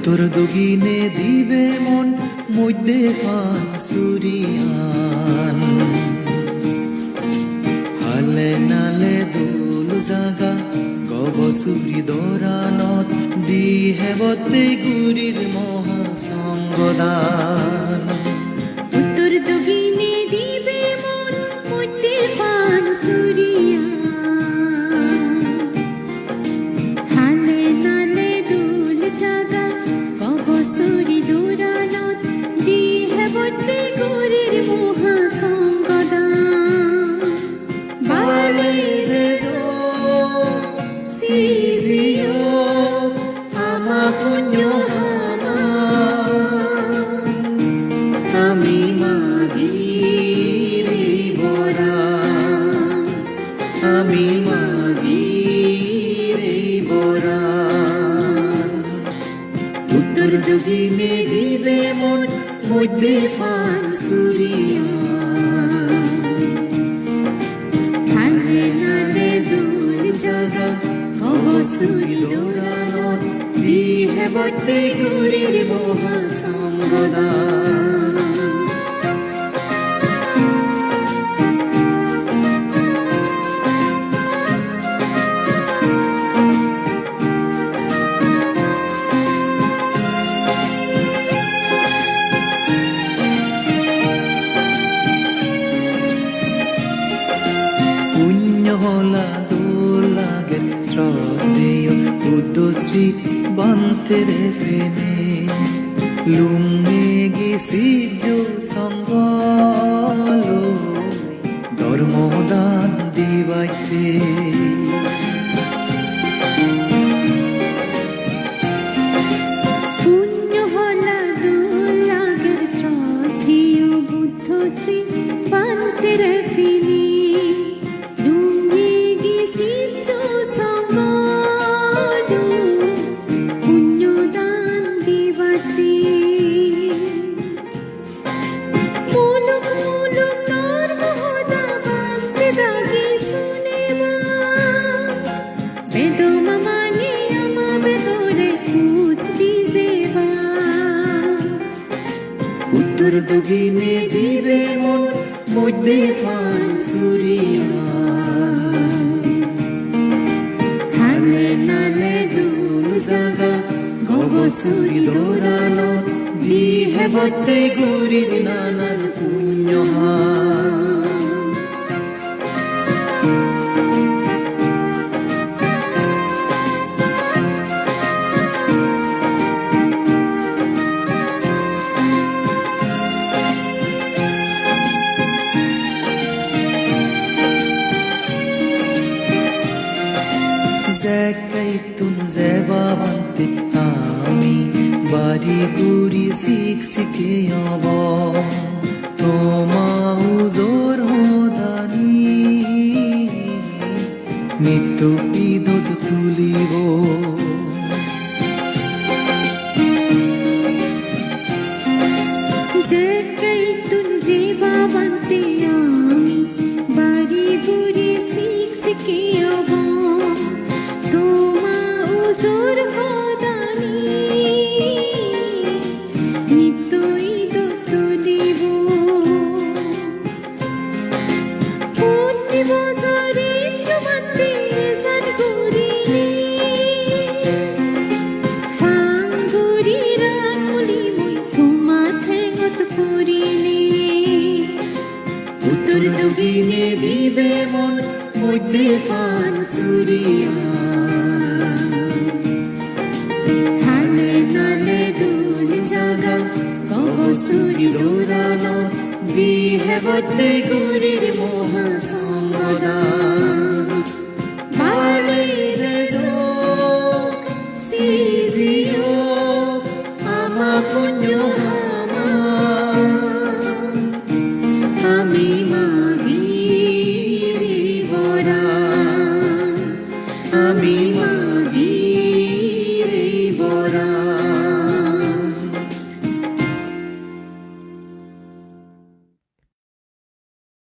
উত্তর দক্ষিণে দিবে মন মধ্যে ফান সুরিয়ান হালে নালে দোল জাগা গবসুরি দরানত দিহে বতে গুরির মহাসঙ্গদান উত্তর দক্ষিণে দিবে মন মধ্যে ফান সুরিয়ান হালে নালে দোল জাগা গবসুরি দরানত দিহে বতে গুরির মহাসঙ্গদান বালিরে Sizio ama punyo hama ami magiri bora ami magiri bora uttor dogine dibe mon modde fan suriya hale nale dul jaga অবসুরি দৌরানত দিহে বতে গুরির মহাসঙ্গদান পুণ্য হলা দোলাগের শ্রদ্ধেয় উদ্দশ্রী বান্তেরে ফেনে লুঙ্গে গেছি যো সঙ্গল ধর্মদান দিবাইতে পুণ্য হলা দোলাগের শ্রদ্ধেয় বুদ্ধশ্রী বান্তেরে ফেনে উত্তর দক্ষিণে দিবে মন মধ্যে ফান সুরিয়া হালে নালে দুল জাগা গবসুরি দৌরানত দিহে বতে গুরির নানান পুণ্য Zekaitun zebabante ami bari guri siksike abo toma uzor hodani nitto idod tulibo Zekaitun zebabante ami bari guri siksike abo Sur hodani nitoi dotolibo putti bozari chumate san gurini fanguri rakuli moi thuma thengot purini uttor dogine dibe mon modde fan suriya গবসুরি দৌরানত দিহে বতে গুরির মহাসঙ্গদান বালিরে CGO আমা পুণ্য হামা আমি মাগিরি বরা আমি